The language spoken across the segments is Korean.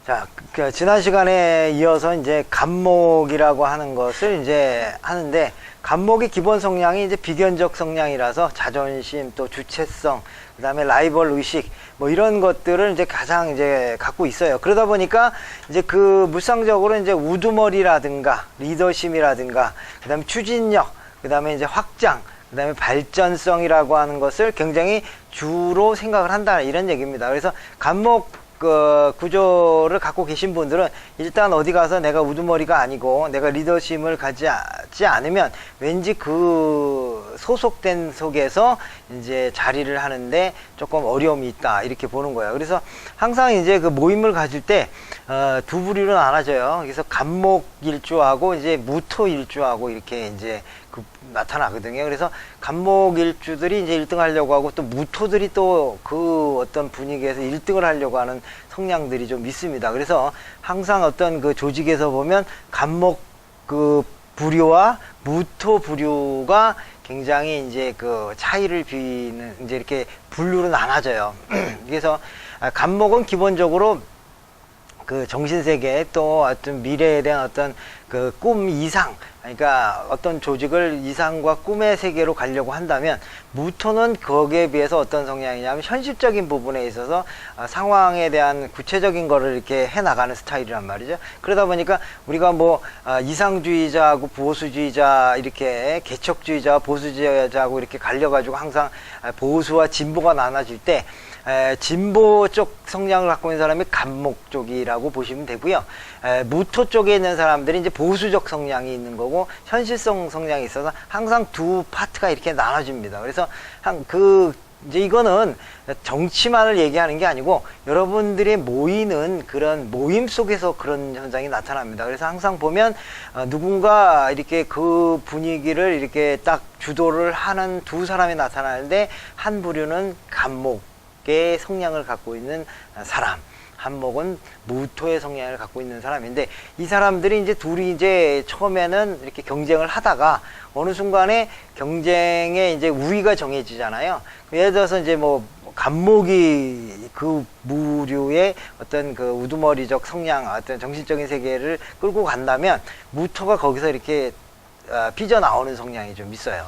자, 지난 시간에 이어서 이제 간목이라고 하는 것을 이제 하는데, 간목의 기본 성향이 이제 비견적 성향이라서 자존심, 또 주체성, 그 다음에 라이벌 의식, 뭐 이런 것들을 이제 가장 이제 갖고 있어요. 그러다 보니까 이제 그 물상적으로 이제 우두머리라든가 리더십이라든가, 그 다음에 추진력, 그 다음에 이제 확장, 그 다음에 발전성이라고 하는 것을 굉장히 주로 생각을 한다, 이런 얘기입니다. 그래서 간목 구조를 갖고 계신 분들은 일단 어디 가서 내가 우두머리가 아니고 내가 리더십을 가지지 않으면 왠지 그 소속된 속에서 이제 자리를 하는데 조금 어려움이 있다, 이렇게 보는 거예요. 그래서 항상 이제 그 모임을 가질 때 두 부류로 나눠져요. 그래서 간목 일주하고 이제 무토 일주하고 이렇게 이제 나타나거든요. 그래서 간목 일주들이 이제 1등 하려고 하고, 또 무토들이 또 그 어떤 분위기에서 1등을 하려고 하는 성향들이 좀 있습니다. 그래서 항상 어떤 그 조직에서 보면 간목 그 부류와 무토 부류가 굉장히 이제 그 차이를 비는 이제 이렇게 분류로 나눠져요. 그래서 간목은 기본적으로 그 정신세계, 또 어떤 미래에 대한 어떤 그 꿈 이상, 그러니까 어떤 조직을 이상과 꿈의 세계로 가려고 한다면, 무토는 거기에 비해서 어떤 성향이냐면 현실적인 부분에 있어서 상황에 대한 구체적인 거를 이렇게 해나가는 스타일이란 말이죠. 그러다 보니까 우리가 뭐 이상주의자하고 보수주의자, 이렇게 개척주의자와 보수주의자하고 이렇게 갈려가지고 항상 보수와 진보가 나눠질 때, 진보 쪽 성향을 갖고 있는 사람이 간목 쪽이라고 보시면 되고요. 무토 쪽에 있는 사람들이 이제 보수적 성향이 있는 거고, 현실성 성향이 있어서 항상 두 파트가 이렇게 나눠집니다. 그래서 이제 이거는 정치만을 얘기하는 게 아니고 여러분들이 모이는 그런 모임 속에서 그런 현상이 나타납니다. 그래서 항상 보면 누군가 이렇게 그 분위기를 이렇게 딱 주도를 하는 두 사람이 나타나는데, 한 부류는 간목의 성향을 갖고 있는 사람, 한목은 무토의 성향을 갖고 있는 사람인데, 이 사람들이 이제 둘이 이제 처음에는 이렇게 경쟁을 하다가 어느 순간에 경쟁의 이제 우위가 정해지잖아요. 예를 들어서 이제 뭐 간목이 그 무류의 어떤 그 우두머리적 성향, 어떤 정신적인 세계를 끌고 간다면, 무토가 거기서 이렇게 삐져나오는 성향이 좀 있어요.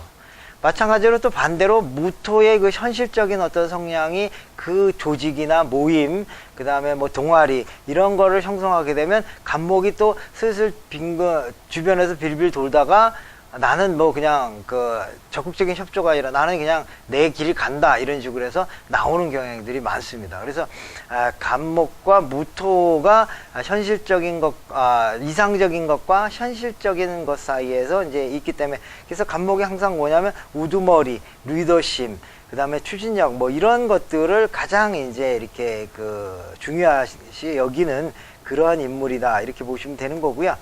마찬가지로 또 반대로 무토의 그 현실적인 어떤 성향이 그 조직이나 모임, 그 다음에 뭐 동아리, 이런 거를 형성하게 되면 간목이 또 슬슬 주변에서 빌빌 돌다가 나는 뭐 그냥 그 적극적인 협조가 아니라 나는 그냥 내 길 간다, 이런 식으로 해서 나오는 경향들이 많습니다. 그래서 간목과 무토가 현실적인 것, 이상적인 것과 현실적인 것 사이에서 이제 있기 때문에, 그래서 간목이 항상 뭐냐면 우두머리, 리더십, 그 다음에 추진력, 뭐 이런 것들을 가장 이제 이렇게 그 중요시 여기는 그러한 인물이다, 이렇게 보시면 되는 거고요.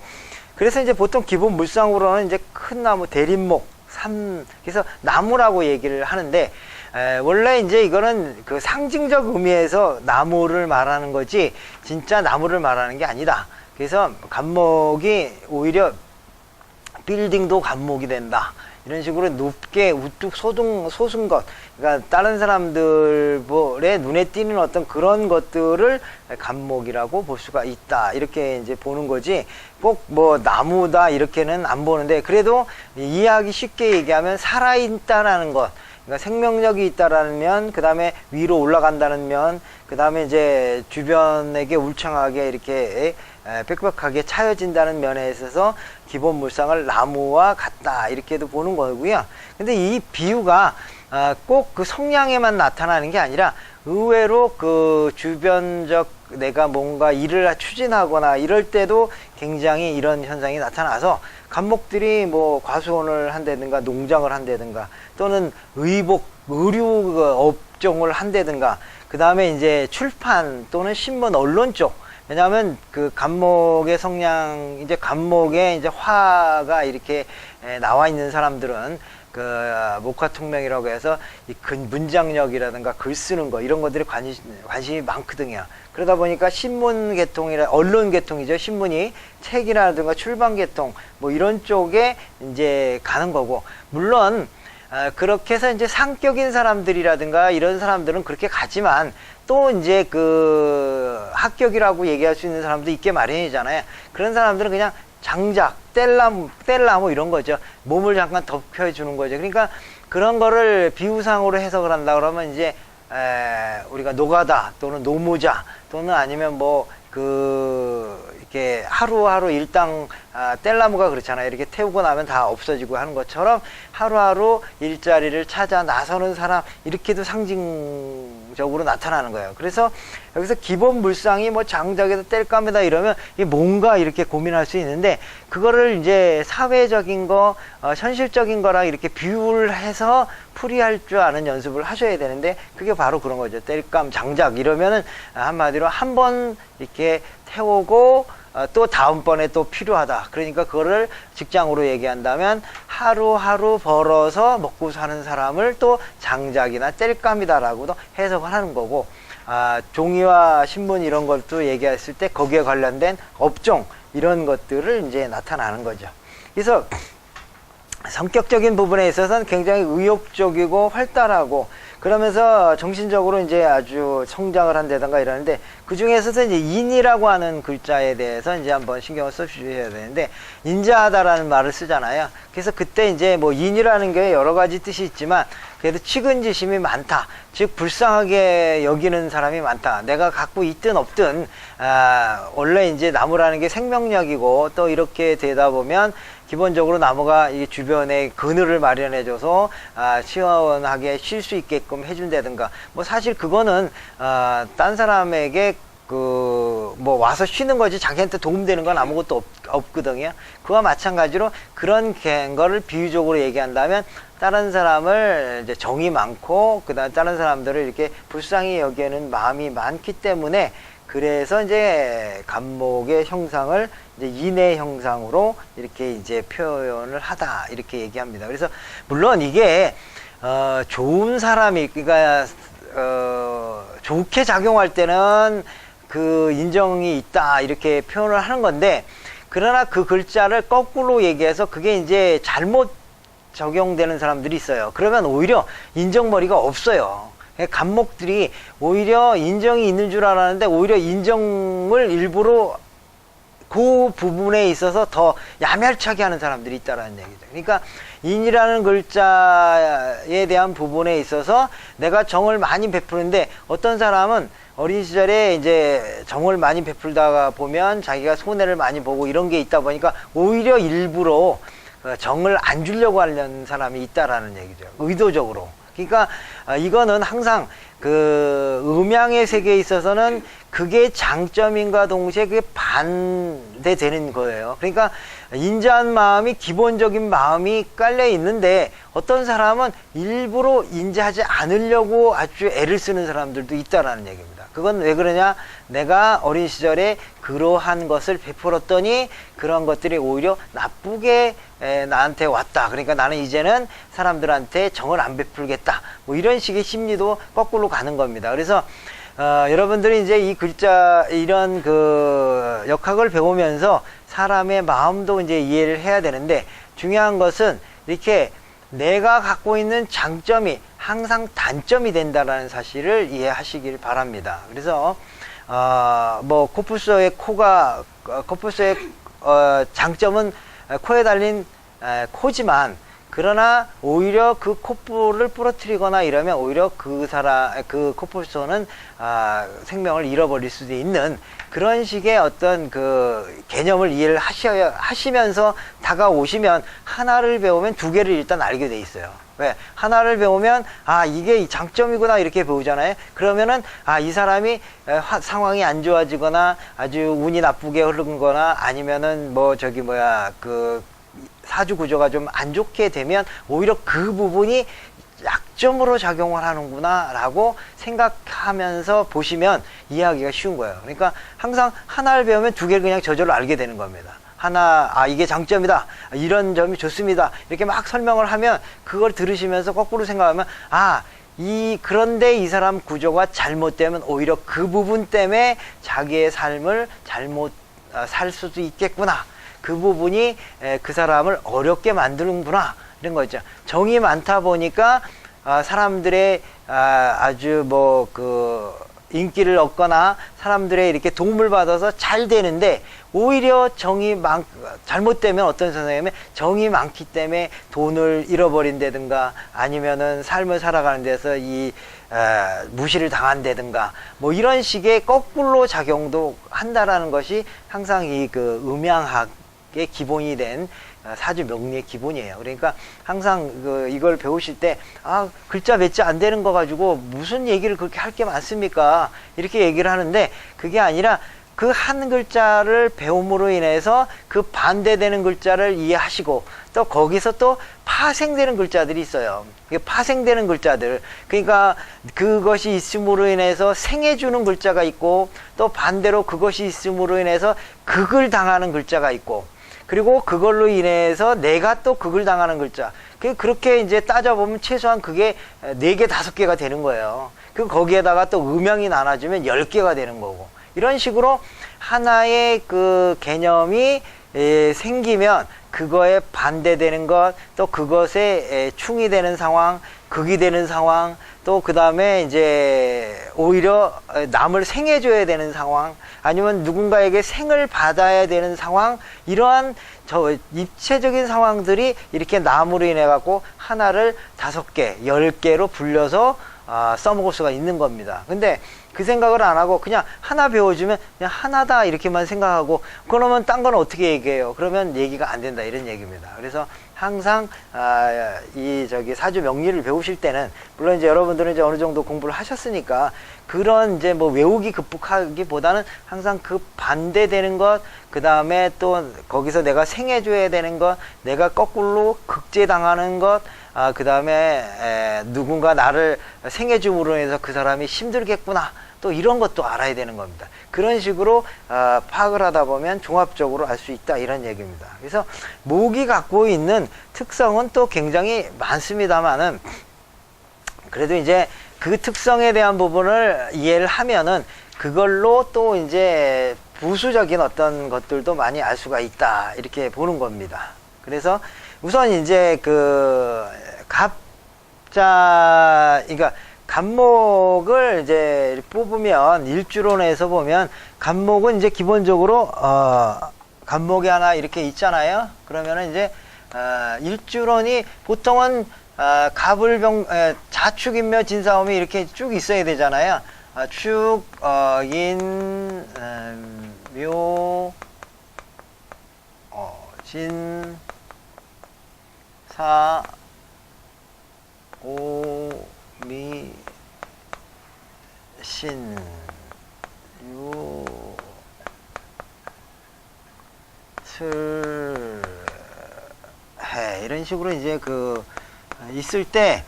그래서 이제 보통 기본 물상으로는 이제 큰 나무, 대림목, 그래서 나무라고 얘기를 하는데, 원래 이제 이거는 그 상징적 의미에서 나무를 말하는 거지 진짜 나무를 말하는 게 아니다. 그래서 간목이 오히려 빌딩도 간목이 된다, 이런 식으로 높게 우뚝 솟은 것, 그러니까 다른 사람들의 눈에 띄는 어떤 그런 것들을 간목이라고 볼 수가 있다, 이렇게 이제 보는 거지 꼭 뭐 나무다 이렇게는 안 보는데, 그래도 이해하기 쉽게 얘기하면 살아있다라는 것, 그러니까 생명력이 있다라는 면, 그 다음에 위로 올라간다는 면, 그 다음에 이제 주변에게 울창하게 이렇게 빽빽하게 차여진다는 면에 있어서 기본 물상을 나무와 같다, 이렇게도 보는 거고요. 근데 이 비유가 꼭 그 성향에만 나타나는 게 아니라 의외로 그 주변적 내가 뭔가 일을 추진하거나 이럴 때도 굉장히 이런 현상이 나타나서, 간목들이 뭐 과수원을 한다든가 농장을 한다든가 또는 의류 업종을 한다든가, 그 다음에 이제 출판 또는 신문, 언론 쪽, 왜냐하면 그 간목의 성향, 이제 간목에 이제 화가 이렇게 나와 있는 사람들은 그 목화통명이라고 해서 이 문장력이라든가 글 쓰는 거, 이런 것들이 관심이 많거든요. 그러다 보니까 신문 계통이라, 언론 계통이죠. 신문이 책이라든가 출판 계통, 뭐 이런 쪽에 이제 가는 거고, 물론 그렇게 해서 이제 상격인 사람들이라든가 이런 사람들은 그렇게 가지만, 또 이제 그 합격이라고 얘기할 수 있는 사람도 있게 마련이잖아요. 그런 사람들은 그냥 장작, 뗄나무 이런 거죠. 몸을 잠깐 덮여주는 거죠. 그러니까 그런 거를 비유상으로 해석을 한다 그러면 이제 우리가 노가다 또는 노무자 또는 아니면 뭐 이렇게 하루하루 일당 뗄나무가 그렇잖아요. 이렇게 태우고 나면 다 없어지고 하는 것처럼 하루하루 일자리를 찾아 나서는 사람, 이렇게도 상징적으로 나타나는 거예요. 그래서 여기서 기본 물상이 뭐 장작에다 뗄감이다 이러면 이게 뭔가 이렇게 고민할 수 있는데, 그거를 이제 사회적인 거, 현실적인 거랑 이렇게 비유를 해서 풀이할 줄 아는 연습을 하셔야 되는데, 그게 바로 그런 거죠. 뗄감, 장작 이러면은 한마디로 한 번 이렇게 태우고 또 다음번에 또 필요하다. 그러니까 그거를 직장으로 얘기한다면 하루하루 벌어서 먹고 사는 사람을 또 장작이나 뗄감이다라고도 해석을 하는 거고, 종이와 신문 이런 것도 얘기했을 때 거기에 관련된 업종 이런 것들을 이제 나타나는 거죠. 그래서 성격적인 부분에 있어서는 굉장히 의욕적이고 활달하고, 그러면서 정신적으로 이제 아주 성장을 한다던가 이러는데, 그 중에서도 이제 인이라고 하는 글자에 대해서 이제 한번 신경을 써주셔야 되는데, 인자하다라는 말을 쓰잖아요. 그래서 그때 이제 뭐 인이라는 게 여러 가지 뜻이 있지만, 그래도 측은지심이 많다. 즉, 불쌍하게 여기는 사람이 많다. 내가 갖고 있든 없든, 원래 이제 나무라는 게 생명력이고, 또 이렇게 되다 보면, 기본적으로 나무가 이 주변에 그늘을 마련해줘서 시원하게 쉴 수 있게끔 해준다든가, 뭐 사실 그거는 딴 사람에게 뭐 와서 쉬는 거지 자기한테 도움되는 건 아무것도 없거든요. 그와 마찬가지로 그런 거를 비유적으로 얘기한다면, 다른 사람을 이제 정이 많고 그다음 다른 사람들을 이렇게 불쌍히 여기는 마음이 많기 때문에, 그래서 이제 간목의 형상을 이제 인의 형상으로 이렇게 이제 표현을 하다, 이렇게 얘기합니다. 그래서 물론 이게 좋은 사람이, 그러니까 좋게 작용할 때는 그 인정이 있다 이렇게 표현을 하는 건데, 그러나 그 글자를 거꾸로 얘기해서 그게 이제 잘못 적용되는 사람들이 있어요. 그러면 오히려 인정머리가 없어요. 간목들이 오히려 인정이 있는 줄 알았는데, 오히려 인정을 일부러 그 부분에 있어서 더 야멸차게 하는 사람들이 있다라는 얘기죠. 그러니까 인이라는 글자에 대한 부분에 있어서 내가 정을 많이 베푸는데, 어떤 사람은 어린 시절에 이제 정을 많이 베풀다가 보면 자기가 손해를 많이 보고 이런 게 있다 보니까 오히려 일부러 정을 안 주려고 하는 사람이 있다라는 얘기죠. 의도적으로. 그러니까 이거는 항상 그 음양의 세계에 있어서는 그게 장점인가 동시에 그게 반대되는 거예요. 그러니까 인자한 마음이, 기본적인 마음이 깔려 있는데, 어떤 사람은 일부러 인자하지 않으려고 아주 애를 쓰는 사람들도 있다라는 얘기입니다. 그건 왜 그러냐? 내가 어린 시절에 그러한 것을 베풀었더니 그런 것들이 오히려 나쁘게 나한테 왔다. 그러니까 나는 이제는 사람들한테 정을 안 베풀겠다. 뭐 이런 식의 심리도 거꾸로 가는 겁니다. 그래서 여러분들이 이제 이 글자, 이런 그 역학을 배우면서 사람의 마음도 이제 이해를 해야 되는데, 중요한 것은 이렇게 내가 갖고 있는 장점이 항상 단점이 된다라는 사실을 이해하시길 바랍니다. 그래서 뭐 코뿔소의 장점은 코에 달린 코지만, 그러나 오히려 그 코뿔을 부러뜨리거나 이러면 오히려 그 코뿔소는 생명을 잃어버릴 수도 있는 그런 식의 어떤 그 개념을 이해를 하시면서 다가오시면, 하나를 배우면 두 개를 일단 알게 돼 있어요. 왜? 하나를 배우면 이게 장점이구나 이렇게 배우잖아요. 그러면은 이 사람이 상황이 안 좋아지거나 아주 운이 나쁘게 흐르거나 아니면은 그 사주 구조가 좀 안 좋게 되면 오히려 그 부분이 약점으로 작용을 하는구나 라고 생각하면서 보시면 이해하기가 쉬운 거예요. 그러니까 항상 하나를 배우면 두 개를 그냥 저절로 알게 되는 겁니다. 하나, 이게 장점이다, 이런 점이 좋습니다, 이렇게 막 설명을 하면, 그걸 들으시면서 거꾸로 생각하면 그런데 이 사람 구조가 잘못되면 오히려 그 부분 때문에 자기의 삶을 잘못 살 수도 있겠구나, 그 부분이 그 사람을 어렵게 만드는구나, 이런 거 있죠. 정이 많다 보니까 사람들의 아주 인기를 얻거나 사람들의 이렇게 도움을 받아서 잘 되는데, 오히려 잘못되면 어떤 선생님은 정이 많기 때문에 돈을 잃어버린다든가 아니면은 삶을 살아가는 데서 무시를 당한다든가 뭐 이런 식의 거꾸로 작용도 한다라는 것이 항상 그 음양학의 기본이 된 사주 명리의 기본이에요. 그러니까 항상 이걸 배우실 때, 글자 몇 자 안 되는 거 가지고 무슨 얘기를 그렇게 할 게 많습니까? 이렇게 얘기를 하는데, 그게 아니라 그 한 글자를 배움으로 인해서 그 반대되는 글자를 이해하시고, 또 거기서 또 파생되는 글자들이 있어요. 파생되는 글자들. 그러니까 그것이 있음으로 인해서 생해주는 글자가 있고, 또 반대로 그것이 있음으로 인해서 극을 당하는 글자가 있고, 그리고 그걸로 인해서 내가 또 극을 당하는 글자. 그렇게 이제 따져보면 최소한 그게 4개, 5개가 되는 거예요. 거기에다가 또 음양이 나눠지면 10개가 되는 거고. 이런 식으로 하나의 그 개념이 생기면 그거에 반대되는 것, 또 그것에 충이 되는 상황, 극이 되는 상황, 또 그 다음에 이제 오히려 남을 생해줘야 되는 상황, 아니면 누군가에게 생을 받아야 되는 상황, 이러한 입체적인 상황들이 이렇게 남으로 인해 갖고 하나를 5개, 10개로 불려서 써먹을 수가 있는 겁니다. 근데 그 생각을 안 하고 그냥 하나 배워주면 그냥 하나다 이렇게만 생각하고, 그러면 딴 건 어떻게 얘기해요? 그러면 얘기가 안 된다, 이런 얘기입니다. 그래서 항상 사주 명리를 배우실 때는, 물론 이제 여러분들은 이제 어느 정도 공부를 하셨으니까 그런 이제 뭐 외우기 급복하기보다는 항상 그 반대되는 것, 그 다음에 또 거기서 내가 생해줘야 되는 것, 내가 거꾸로 극제당하는 것, 그 다음에 누군가 나를 생해줌으로 해서 그 사람이 힘들겠구나, 또 이런 것도 알아야 되는 겁니다. 그런 식으로 파악을 하다 보면 종합적으로 알 수 있다, 이런 얘기입니다. 그래서 목이 갖고 있는 특성은 또 굉장히 많습니다만은, 그래도 이제 그 특성에 대한 부분을 이해를 하면은 그걸로 또 이제 부수적인 어떤 것들도 많이 알 수가 있다, 이렇게 보는 겁니다. 그래서 우선 이제 그러니까 간목을 이제 뽑으면, 일주론에서 보면 간목은 이제 기본적으로 간목이 하나 이렇게 있잖아요. 그러면은 이제 일주론이 보통은 자축인묘 진사오미 이렇게 쭉 있어야 되잖아요. 축, 인, 묘, 진, 사, 오, 미, 신, 유, 슬, 해, 이런 식으로 이제 있을 때,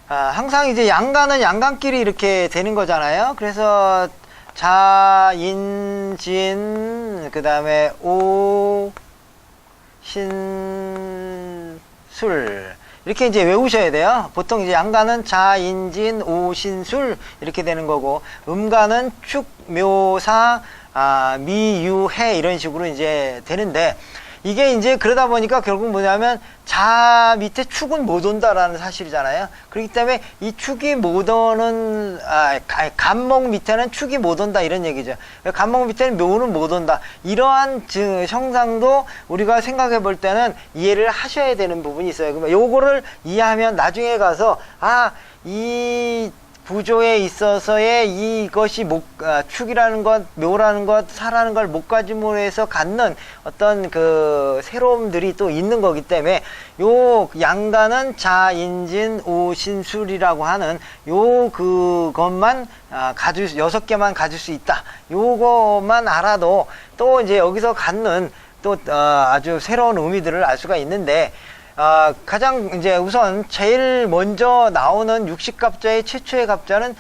항상 이제 양간은 양간끼리 이렇게 되는 거잖아요. 그래서 자, 인, 진, 그 다음에 오, 신, 술, 이렇게 이제 외우셔야 돼요. 보통 이제 양간은 자, 인, 진, 오, 신, 술 이렇게 되는 거고, 음간은 축, 묘, 사, 미, 유, 해 이런 식으로 이제 되는데, 이게 이제 그러다 보니까 결국 뭐냐면 자 밑에 축은 못 온다라는 사실이잖아요. 그렇기 때문에 이 축이 못 오는, 간목 밑에는 축이 못 온다, 이런 얘기죠. 간목 밑에는 묘는 못 온다. 이러한 형상도 우리가 생각해 볼 때는 이해를 하셔야 되는 부분이 있어요. 그러면 요거를 이해하면 나중에 가서 이 구조에 있어서의 이것이 축이라는 것, 묘라는 것, 사라는 걸 목가짐으로 해서 갖는 어떤 새로움들이 또 있는 거기 때문에, 요 양간은 자, 인진, 오, 신, 술이라고 하는 그것만 6개만 가질 수 있다. 요것만 알아도 또 이제 여기서 갖는 또 아주 새로운 의미들을 알 수가 있는데, 가장 이제 우선 제일 먼저 나오는 육식갑자의 최초의 갑자는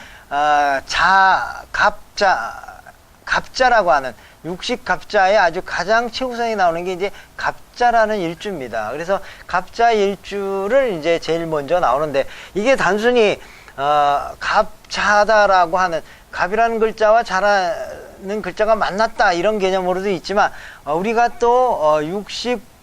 갑자라고 하는 육식갑자의 아주 가장 최우선이 나오는 게 이제 갑자라는 일주입니다. 그래서 갑자 일주를 이제 제일 먼저 나오는데, 이게 단순히 갑자다라고 하는, 갑이라는 글자와 자라는 글자가 만났다, 이런 개념으로도 있지만, 우리가 또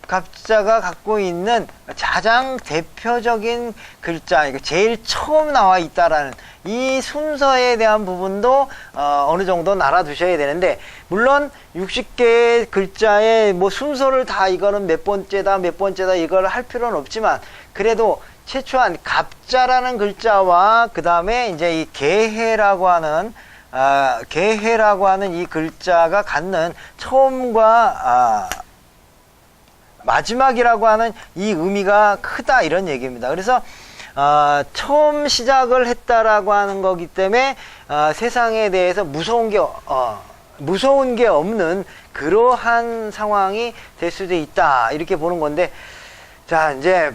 갑자가 갖고 있는 가장 대표적인 글자, 이거 제일 처음 나와 있다라는 이 순서에 대한 부분도 어느 정도 알아두셔야 되는데, 물론 60개의 글자의 뭐 순서를 다 이거는 몇 번째다 몇 번째다 이걸 할 필요는 없지만, 그래도 최초한 갑자라는 글자와 그 다음에 이제 이 개해라고 하는 개해라고 하는 이 글자가 갖는 처음과 마지막이라고 하는 이 의미가 크다, 이런 얘기입니다. 그래서 처음 시작을 했다라고 하는 거기 때문에 세상에 대해서 무서운 게 없는 그러한 상황이 될 수도 있다, 이렇게 보는 건데, 자, 이제